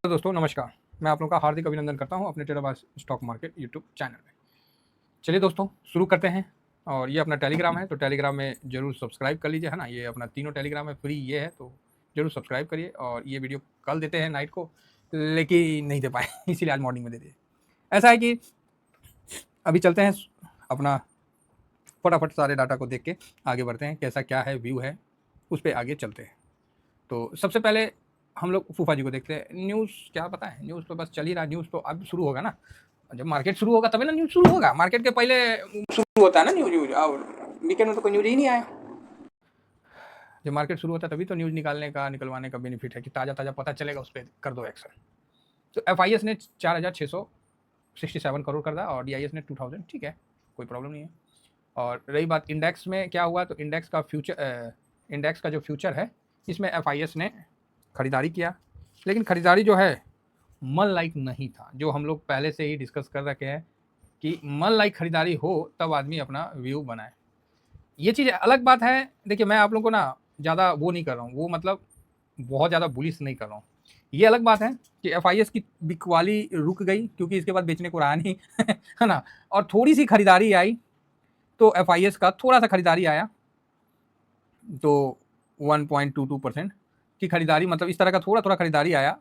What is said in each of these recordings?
तो दोस्तों नमस्कार, मैं आप लोगों का हार्दिक अभिनंदन करता हूं अपने टेराबाज स्टॉक मार्केट यूट्यूब चैनल में। चलिए दोस्तों शुरू करते हैं। और ये अपना टेलीग्राम है तो टेलीग्राम में ज़रूर सब्सक्राइब कर लीजिए, है ना। ये अपना तीनों टेलीग्राम है, फ्री ये है तो ज़रूर सब्सक्राइब करिए। और ये वीडियो कल देते हैं नाइट को, लेकिन नहीं दे पाए इसीलिए आज मॉर्निंग में दे दिए। ऐसा है कि अभी चलते हैं अपना फटाफट सारे डाटा को देख के आगे बढ़ते हैं, कैसा क्या है व्यू है उस पर आगे चलते हैं। तो सबसे पहले हम लोग फूफा जी को देखते हैं। न्यूज़ क्या पता है, न्यूज़ तो बस चल ही रहा, न्यूज़ तो अब शुरू होगा ना। जब मार्केट शुरू होगा तभी ना न्यूज़ शुरू होगा। मार्केट के पहले शुरू होता है ना न्यूज़। और वीकेंड में तो कोई न्यूज़ ही नहीं आया। जब मार्केट शुरू होता है तभी तो न्यूज़ निकलवाने का बेनिफिट है कि ताज़ा ताज़ा पता चलेगा, उस पर कर दो एक्शन। तो FIS ने 4,667 करोड़ कर दिया और DIS ने 2000, ठीक है, कोई प्रॉब्लम नहीं है। और रही बात इंडेक्स में क्या हुआ, तो इंडेक्स का जो फ्यूचर है इसमें FIS ने खरीदारी किया, लेकिन खरीदारी जो है मन लाइक नहीं था। जो हम लोग पहले से ही डिस्कस कर रखे हैं कि मन लाइक खरीदारी हो तब आदमी अपना व्यू बनाए। ये चीज़ अलग बात है। देखिए मैं आप लोगों को ना ज़्यादा वो नहीं कर रहा हूँ, वो मतलब बहुत ज़्यादा बुलिश नहीं कर रहा हूँ। ये अलग बात है कि FIS की बिकवाली रुक गई क्योंकि इसके बाद बेचने को रहा नहीं है ना। और थोड़ी सी खरीदारी आई तो FIS का थोड़ा सा खरीदारी आया, तो 1.22% की खरीदारी, मतलब इस तरह का थोड़ा थोड़ा खरीदारी आया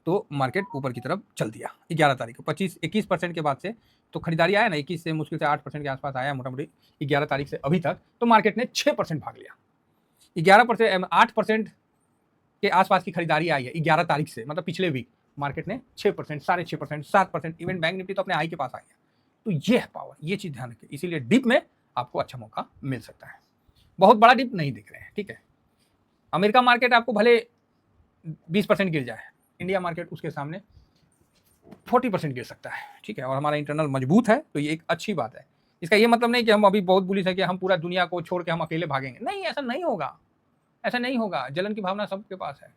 तो मार्केट ऊपर की तरफ चल दिया 11 तारीख को। 21% के बाद से तो खरीदारी आया ना, 21 से मुश्किल से 8% के आसपास आया मोटा मोटी 11 तारीख से अभी तक। तो मार्केट ने 6% भाग लिया। 11%, 8% के आसपास की खरीदारी आई है 11 तारीख से, मतलब पिछले वीक मार्केट ने 6%, 6.5%, 7%, इवन बैंक निफ्टी तो अपने हाई के पास आ गया। तो ये है पावर, ये चीज़ ध्यान रखिए। इसीलिए डिप में आपको अच्छा मौका मिल सकता है। बहुत बड़ा डिप नहीं दिख रहे हैं, ठीक है। अमेरिका मार्केट आपको भले 20% गिर जाए, इंडिया मार्केट उसके सामने 40% गिर सकता है, ठीक है। और हमारा इंटरनल मजबूत है तो ये एक अच्छी बात है। इसका ये मतलब नहीं कि हम अभी बहुत बुलिश है कि हम पूरा दुनिया को छोड़ के हम अकेले भागेंगे, नहीं, ऐसा नहीं होगा, ऐसा नहीं होगा। जलन की भावना सबके पास है,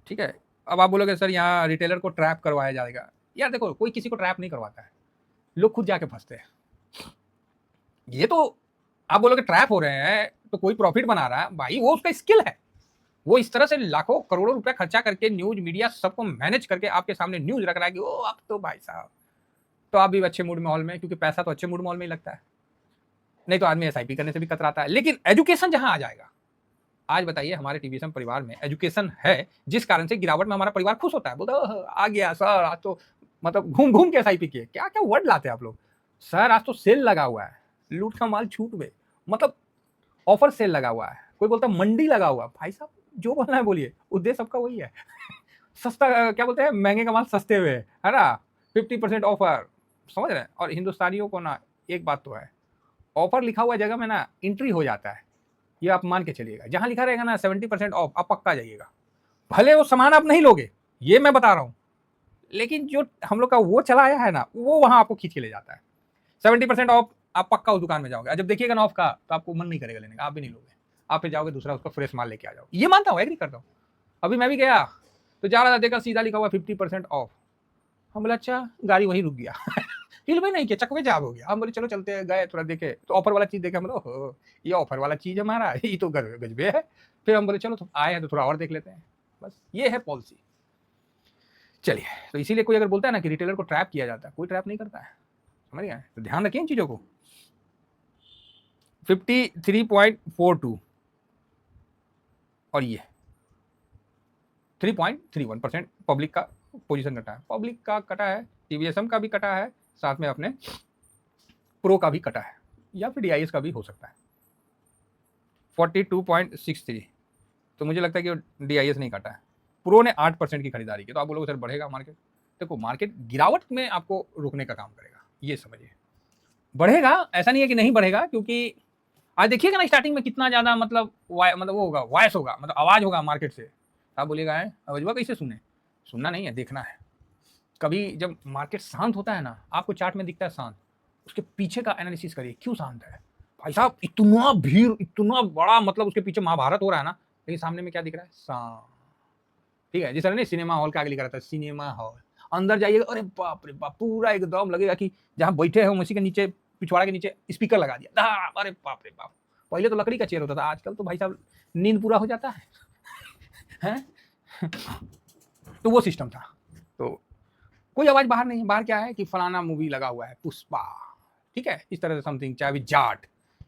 ठीक है। अब आप बोलोगे सर यहाँ रिटेलर को ट्रैप करवाया जाएगा। यार देखो, कोई किसी को ट्रैप नहीं करवाता है, लोग खुद जाके फंसते हैं। ये तो आप बोलोगे ट्रैप हो रहे हैं तो कोई प्रॉफिट बना रहा है, भाई वो उसका स्किल है। वो इस तरह से लाखों करोड़ों रुपए खर्चा करके न्यूज मीडिया सबको मैनेज करके आपके सामने न्यूज रख रहा है कि ओ अब तो भाई साहब, तो आप भी अच्छे मूड माहौल में, क्योंकि पैसा तो अच्छे मूड माहौल में ही लगता है। नहीं तो आदमी SIP करने से भी कतराता है। लेकिन एजुकेशन जहां आ जाएगा, आज बताइए हमारे TVSM परिवार में एजुकेशन है, जिस कारण से गिरावट में हमारा परिवार खुश होता है, बोलता है आ गया सर, आज तो मतलब घूम घूम के SIP किए। क्या क्या वर्ड लाते हैं आप लोग। सर आज तो सेल लगा हुआ है, लूट का माल छूट में, मतलब ऑफर सेल लगा हुआ है। कोई बोलता है मंडी लगा हुआ। भाई साहब जो बोलना है बोलिए, उद्देश्य सबका वही है सस्ता, क्या बोलते हैं, महंगे का माल सस्ते हुए, है ना। 50% ऑफर, समझ रहे हैं। और हिंदुस्तानियों को ना एक बात तो है, ऑफर लिखा हुआ जगह में ना एंट्री हो जाता है। ये आप मान के चलिएगा, जहां लिखा रहेगा ना 70% ऑफ, आप पक्का जाइएगा। भले वो सामान आप नहीं लोगे, ये मैं बता रहा हूं, लेकिन जो हम लोग का वो चला आया है ना, वो वहां आपको खींच के ले जाता है। 70% ऑफ, आप पक्का उस दुकान में जाओगे। जब देखिएगा ना ऑफ का, तो आपको मन नहीं करेगा लेने का, आप भी नहीं लोगे। आप फिर जाओगे दूसरा, उसका फ्रेश माल लेके आ जाओगे। ये मानता हूँ, एग्री करता हूँ। अभी मैं भी गया तो जा रहा था, देखा सीधा लिखा हुआ 50% ऑफ। हम बोले अच्छा, गाड़ी वही रुक गया हिल भी नहीं किया, चकवे जाम हो गया। हम बोले चलो चलते हैं, गए थोड़ा देखे तो ऑफर वाला चीज देखे। हम लोग ये ऑफर वाला चीज हमारा ये तो गजबे है। फिर हम बोले चलो तो आए हैं तो थोड़ा और देख लेते हैं। बस ये है पॉलिसी। चलिए, तो इसीलिए कोई अगर बोलता है ना कि रिटेलर को ट्रैप किया जाता है, कोई ट्रैप नहीं करता है, समझ गए। तो ध्यान रखिए इन चीजों को। 53.42 और ये 3.31% पब्लिक का पोजीशन कटा है। पब्लिक का कटा है, TVSM का भी कटा है, साथ में अपने प्रो का भी कटा है, या फिर DIS का भी हो सकता है। 42.63, तो मुझे लगता है कि DIS नहीं कटा है। प्रो ने 8% की खरीदारी की। तो आप बोलोगे सर बढ़ेगा मार्केट। देखो मार्केट गिरावट में आपको रोकने का काम करेगा, ये समझिए। बढ़ेगा, ऐसा नहीं है कि नहीं बढ़ेगा, क्योंकि आज देखिएगा ना स्टार्टिंग में कितना ज्यादा मतलब मतलब वो होगा, वॉइस होगा, मतलब आवाज होगा मार्केट से। आप बोलिएगा है अवजवा कैसे सुने, सुनना नहीं है, देखना है। कभी जब मार्केट शांत होता है ना, आपको चार्ट में दिखता है शांत, उसके पीछे का एनालिसिस करिए क्यों शांत है। भाई साहब इतना भीड़, इतना बड़ा, मतलब उसके पीछे महाभारत हो रहा है ना, लेकिन सामने में क्या दिख रहा है, शांत। ठीक है, जिस तरह नहीं सिनेमा हॉल का आगे लिखा रहता है सिनेमा हॉल, अंदर जाइएगा, अरे बाप रे बाप, पूरा एकदम लगेगा कि जहां बैठे हैं उसी के नीचे, पिछवाड़ा के नीचे स्पीकर लगा दिया, अरे बाप रे बाप। पहले तो लकड़ी का चेयर होता था, आजकल तो भाई साहब नींद पूरा हो जाता है हैं तो वो सिस्टम था। तो कोई आवाज़ बाहर नहीं है, बाहर क्या है कि फलाना मूवी लगा हुआ है, पुष्पा, ठीक है, इस तरह से समथिंग, चाहे भी जाट,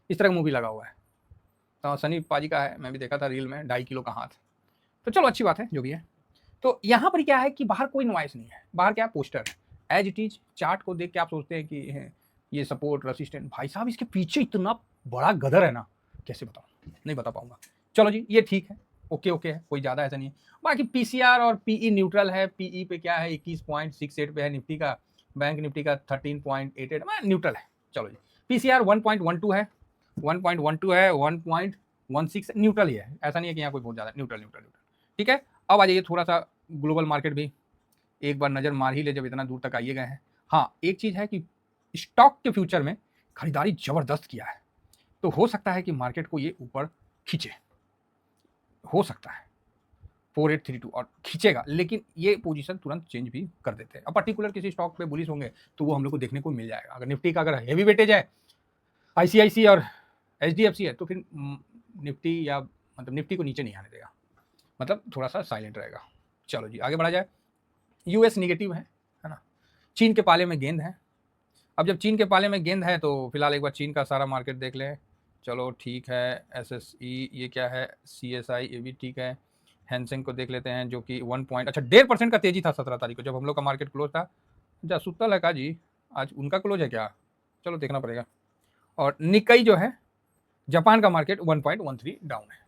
इस तरह का मूवी लगा हुआ है। तो सनी पाजी का है, मैं भी देखा था रील में, 2.5 किलो का हाथ। तो चलो अच्छी बात है, जो भी है। तो यहाँ पर क्या है कि बाहर कोई नॉइस नहीं है, बाहर क्या पोस्टर है, एज इट इज। चार्ट को देख के आप सोचते हैं कि ये सपोर्ट रेसिस्टेंट, भाई साहब इसके पीछे इतना बड़ा गदर है ना, कैसे बताऊँ, नहीं बता पाऊंगा। चलो जी, ये ठीक है, ओके ओके है, कोई ज़्यादा ऐसा नहीं है। बाकी पीसीआर और पीई न्यूट्रल है। पीई पे क्या है, 21.68 पे है निफ्टी का, बैंक निफ्टी का 13.88, न्यूट्रल है। चलो जी, पीसीआर 1.12 है, 1.12 है, 1.16 न्यूट्रल ही है, ऐसा नहीं है कि यहाँ कोई बहुत ज़्यादा, न्यूट्रल न्यूट्रल न्यूट्रल, ठीक है। अब आ जाइए थोड़ा सा ग्लोबल मार्केट भी एक बार नज़र मार ही ले, जब इतना दूर तक आइए गए हैं। हाँ, एक चीज़ है कि स्टॉक के फ्यूचर में खरीदारी ज़बरदस्त किया है, तो हो सकता है कि मार्केट को ये ऊपर खींचे, हो सकता है 4832 और खींचेगा, लेकिन ये पोजीशन तुरंत चेंज भी कर देते हैं। अब पर्टिकुलर किसी स्टॉक पे बुलिश होंगे तो वो हम लोग को देखने को मिल जाएगा। अगर निफ्टी का अगर हेवी वेटेज है, आईसीआईसी और एचडीएफसी है, तो फिर निफ्टी या मतलब निफ्टी को नीचे नहीं आने देगा, मतलब थोड़ा सा साइलेंट रहेगा। चलो जी, आगे बढ़ा जाए। यूएस निगेटिव है ना, चीन के पाले में गेंद है। अब जब चीन के पाले में गेंद है तो फिलहाल एक बार चीन का सारा मार्केट देख लें। चलो ठीक है, एसएसई ये क्या है, सीएसआई ये भी ठीक है। हैंसेंग को देख लेते हैं, जो कि 1.5% का तेजी था 17 तारीख को, जब हम लोग का मार्केट क्लोज था। अच्छा, सुतल है का जी, आज उनका क्लोज है क्या, चलो देखना पड़ेगा। और निकाई जो है जापान का मार्केट 1.13 डाउन है।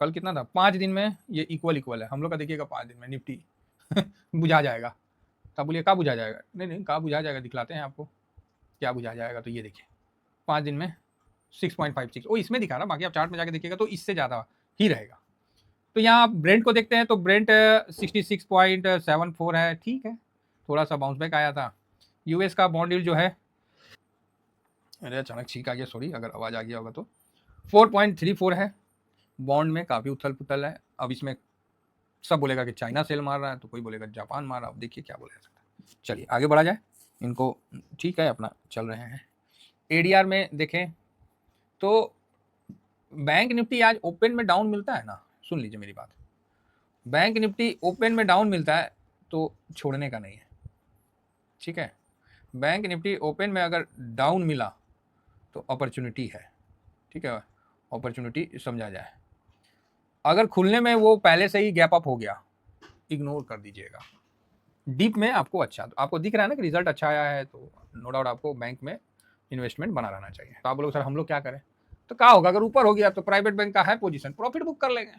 कल कितना था, 5 दिन में ये इक्वल है। हम लोग का देखिएगा 5 दिन में निफ्टी बुझा जाएगा। तब बोलिए, कहाँ बुझा जाएगा, नहीं कहाँ बुझा जाएगा, दिखलाते हैं आपको क्या बुझा जाएगा। तो ये देखिए 5 दिन में 6.56, वो इसमें दिखा रहा, बाकी आप चार्ट में जाके देखिएगा तो इससे ज़्यादा ही रहेगा। तो यहाँ आप ब्रेंट को देखते हैं तो ब्रेंट 66.74 है, ठीक है, थोड़ा सा बाउंस बैक आया था। यूएस का बॉन्ड यील्ड जो है, अरे अचानक छींक आ गया, सॉरी अगर आवाज़ आ गया होगा तो, 4.34 है। बॉन्ड में काफ़ी उथल पुथल है। अब इसमें सब बोलेगा कि चाइना सेल मार रहा है, तो कोई बोलेगा जापान मार रहा है, अब देखिए क्या बोला जा सकता है। चलिए आगे बढ़ा जाए, इनको ठीक है, अपना चल रहे हैं। एडीआर में देखें तो बैंक निफ्टी आज ओपन में डाउन मिलता है ना, सुन लीजिए मेरी बात, बैंक निफ्टी ओपन में डाउन मिलता है तो छोड़ने का नहीं है, ठीक है। बैंक निफ्टी ओपन में अगर डाउन मिला तो अपॉर्चुनिटी है, ठीक है, अपॉर्चुनिटी समझा जाए। अगर खुलने में वो पहले से ही गैप अप हो गया, इग्नोर कर दीजिएगा। डीप में आपको अच्छा, आपको दिख रहा है ना कि रिजल्ट अच्छा आया है, तो नो डाउट आपको बैंक में इन्वेस्टमेंट बना रहना चाहिए। तो आप बोलोगे सर हम लोग क्या करें, तो क्या होगा, अगर ऊपर हो गया तो प्राइवेट बैंक का है पोजीशन, प्रॉफिट बुक कर लेंगे।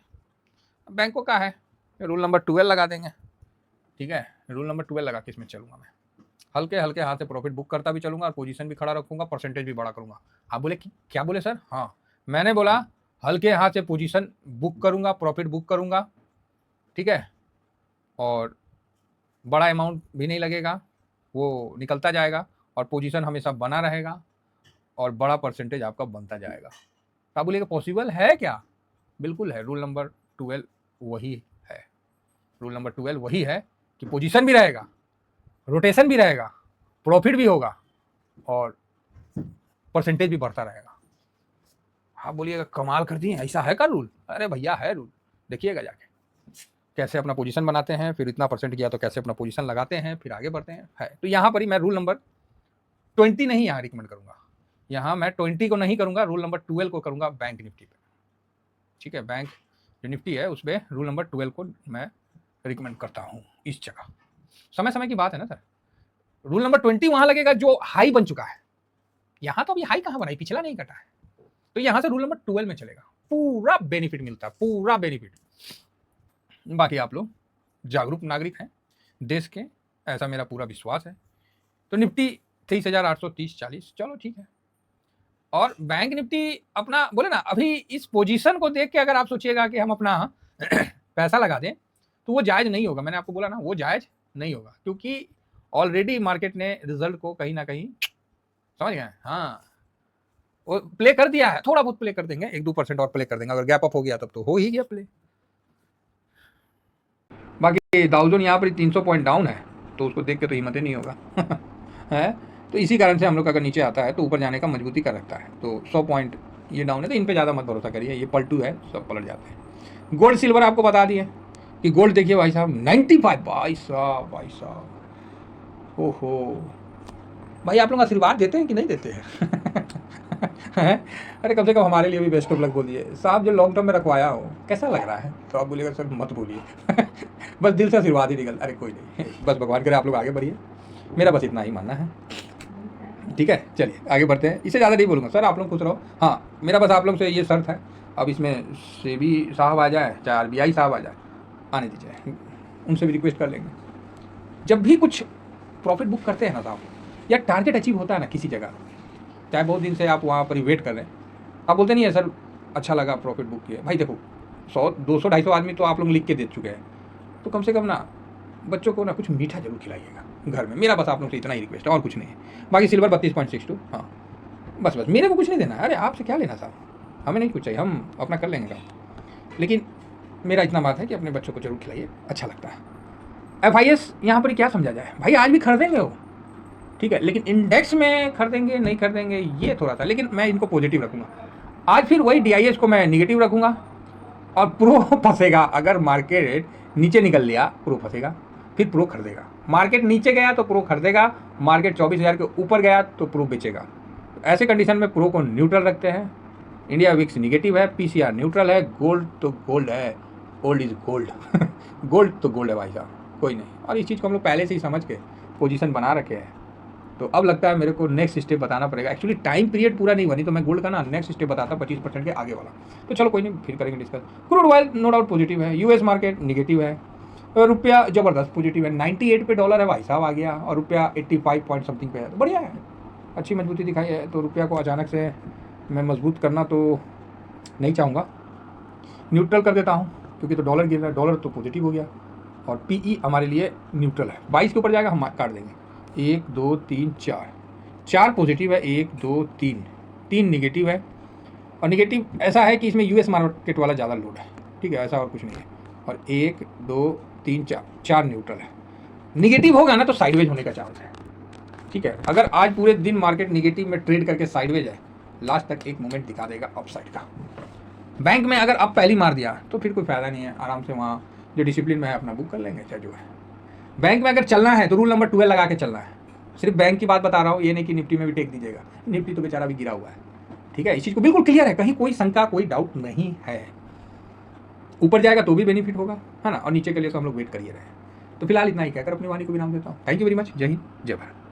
बैंक को क्या है, रूल नंबर 12 लगा देंगे, ठीक है। रूल नंबर 12 लगा के इसमें चलूंगा मैं, हल्के हल्के हाथ से प्रॉफिट बुक करता भी चलूंगा और पोजीशन भी खड़ा रखूंगा, परसेंटेज भी बड़ा करूंगा। आप बोले क्या बोले सर, हाँ मैंने बोला हल्के हाथ से पोजीशन बुक करूंगा, प्रॉफिट बुक करूंगा, ठीक है, और बड़ा अमाउंट भी नहीं लगेगा, वो निकलता जाएगा और पोजीशन हमेशा बना रहेगा और बड़ा परसेंटेज आपका बनता जाएगा। तो आप बोलिएगा पॉसिबल है क्या, बिल्कुल है। रूल नंबर 12 वही है, रूल नंबर 12 वही है कि पोजीशन भी रहेगा, रोटेशन भी रहेगा, प्रॉफिट भी होगा और परसेंटेज भी बढ़ता रहेगा। आप बोलिएगा कमाल कर दिए, ऐसा है का रूल, अरे भैया है रूल, देखिएगा जाके कैसे अपना पोजीशन बनाते हैं, फिर इतना परसेंट किया तो कैसे अपना पोजीशन लगाते हैं, फिर आगे बढ़ते हैं, है। तो यहाँ पर ही मैं रूल नंबर 20 नहीं यहाँ रिकमेंड करूँगा, यहाँ मैं 20 को नहीं करूँगा, रूल नंबर 12 को करूँगा बैंक निफ्टी पे, ठीक है। बैंक जो निफ्टी है उस पर रूल नंबर 12 को मैं रिकमेंड करता हूँ इस जगह। समय समय की बात है ना सर, रूल नंबर 20 वहाँ लगेगा जो हाई बन चुका है, यहाँ तो अभी हाई कहाँ बनाई, पिछला नहीं कटा है, तो यहाँ से रूल नंबर 12 में चलेगा, पूरा बेनिफिट मिलता है, पूरा बेनिफिट। बाकी आप लोग जागरूक नागरिक हैं देश के, ऐसा मेरा पूरा विश्वास है। तो निफ्टी 23,830-40, चलो ठीक है। और बैंक निफ्टी अपना बोले ना, अभी इस पोजीशन को देख के अगर आप सोचिएगा कि हम अपना पैसा लगा दें तो वो जायज़ नहीं होगा। मैंने आपको बोला ना, वो जायज़ नहीं होगा, क्योंकि ऑलरेडी मार्केट ने रिजल्ट को कहीं ना कहीं समझ गए, हाँ वो प्ले कर दिया है, थोड़ा बहुत प्ले कर देंगे, 1-2% और प्ले कर देंगे, अगर गैप अप हो गया तब तो हो ही गया प्ले। बाकी डाउजोन यहाँ पर 300 पॉइंट डाउन है, तो उसको देख के तो हिम्मत ही नहीं होगा है। तो इसी कारण से हम लोग अगर नीचे आता है तो ऊपर जाने का मजबूती कर रखता है। तो 100 पॉइंट ये डाउन है, तो इन पे ज़्यादा मत भरोसा करिए, ये पलटू है, सब पलट जाते हैं। गोल्ड सिल्वर आपको बता दिए, कि गोल्ड देखिए भाई साहब 95, भाई साहब भाई साहब, ओहो भाई आप लोग आशीर्वाद देते हैं कि नहीं देते हैं? हैं? अरे कम से कम हमारे लिए भी बेस्ट ऑफ लक बोलिए साहब, जो लॉन्ग टर्म में रखवाया हो कैसा लग रहा है, तो आप बोलिएगा सर मत बोलिए। बस दिल से आशीर्वाद ही निकल, अरे कोई नहीं, बस भगवान करे आप लोग आगे बढ़िए, मेरा बस इतना ही मानना है। ठीक है, चलिए आगे बढ़ते हैं, इससे ज़्यादा नहीं बोलूँगा सर, आप लोग खुश रहो। हाँ, मेरा बस आप लोग से ये शर्त है, अब इसमें सेबी साहब आ जाए चाहे आरबीआई साहब आ जाए, आने दीजिए, उनसे भी रिक्वेस्ट कर लेंगे। जब भी कुछ प्रॉफिट बुक करते हैं ना साहब, या टारगेट अचीव होता है ना किसी जगह, चाहे बहुत दिन से आप वहाँ पर ही वेट कर रहे हैं, आप बोलते नहीं है सर अच्छा लगा प्रॉफिट बुक किया, भाई देखो 100 200 250 आदमी तो आप लोग लिख के दे चुके हैं, तो कम से कम ना बच्चों को ना कुछ मीठा जरूर खिलाइएगा घर में, मेरा बस आप लोग से इतना ही रिक्वेस्ट है और कुछ नहीं है। बाकी सिल्वर 32.62, हाँ बस मेरे को कुछ नहीं देना है, अरे आपसे क्या लेना साहब, हमें नहीं कुछ चाहिए, हम अपना कर लेंगे काम, लेकिन मेरा इतना बात है कि अपने बच्चों को जरूर खिलाइए, अच्छा लगता है। FIS यहाँ पर क्या समझा जाए भाई, आज भी खरीदेंगे वो ठीक है, लेकिन इंडेक्स में खरीदेंगे नहीं खरीदेंगे ये थोड़ा सा, लेकिन मैं इनको पॉजिटिव रखूँगा। आज फिर वही DIS को मैं निगेटिव रखूँगा, और प्रो फंसेगा, अगर मार्केट नीचे निकल लिया प्रो फंसेगा, फिर प्रो खरीदेगा, मार्केट नीचे गया तो प्रो खरीदेगा, मार्केट 24,000 के ऊपर गया तो प्रो बेचेगा। ऐसे कंडीशन में प्रो को न्यूट्रल रखते हैं, इंडिया विक्स निगेटिव है, PCR न्यूट्रल है, गोल्ड तो गोल्ड है, ओल्ड इज गोल्ड। गोल्ड तो गोल्ड है भाई साहब, कोई नहीं, और इस चीज़ को हम लोग पहले से ही समझ के पोजीशन बना रखे हैं, तो अब लगता है मेरे को नेक्स्ट स्टेप बताना पड़ेगा। एक्चुअली टाइम पीरियड पूरा नहीं बनी तो मैं गोल्ड का ना नेक्स्ट स्टेप बताता 25% के आगे वाला, तो चलो कोई नहीं फिर करेंगे discuss. Crude oil no doubt positive है, US मार्केट निगेटिव है, रुपया ज़बरदस्त पॉजिटिव है, 98 पे डॉलर है भाई साहब आ गया, और रुपया 85 पॉइंट समथिंग पे है, तो बढ़िया है, अच्छी मजबूती दिखाई है। तो रुपया को अचानक से मैं मजबूत करना तो नहीं चाहूँगा, न्यूट्रल कर देता हूँ, क्योंकि तो डॉलर गिर रहा है, डॉलर तो पॉजिटिव हो गया, और PE हमारे लिए न्यूट्रल है, 22 के ऊपर जाएगा हम काट देंगे, 1 2 3 4 पॉजिटिव है, 1 2 3 निगेटिव है, और निगेटिव ऐसा है कि इसमें US मार्केट वाला ज़्यादा लोड है, ठीक है, ऐसा और कुछ नहीं है, और 1 2 3 4 न्यूट्रल है। निगेटिव होगा ना तो साइडवेज होने का चांस है, ठीक है, अगर आज पूरे दिन मार्केट निगेटिव में ट्रेड करके साइडवेज है, लास्ट तक एक मोमेंट दिखा देगा अपसाइड का। बैंक में अगर अब पहली मार दिया तो फिर कोई फ़ायदा नहीं है, आराम से वहाँ जो डिसिप्लिन में है अपना बुक कर लेंगे, चाहे जो है। बैंक में अगर चलना है तो रूल नंबर 12 लगा के चलना है, सिर्फ बैंक की बात बता रहा हूँ, ये नहीं कि निफ्टी में भी टेक दीजिएगा, निफ्टी तो बेचारा भी गिरा हुआ है, ठीक है, इस चीज़ को बिल्कुल क्लियर है, कहीं कोई शंका कोई डाउट नहीं है। ऊपर जाएगा तो भी बेनिफिट होगा, है ना, और नीचे के लिए तो हम लोग वेट करिए रहे। तो फिलहाल इतना ही कहकर अपनी वाणी को विराम देता हूँ। थैंक यू वेरी मच, जय हिंद जय भारत।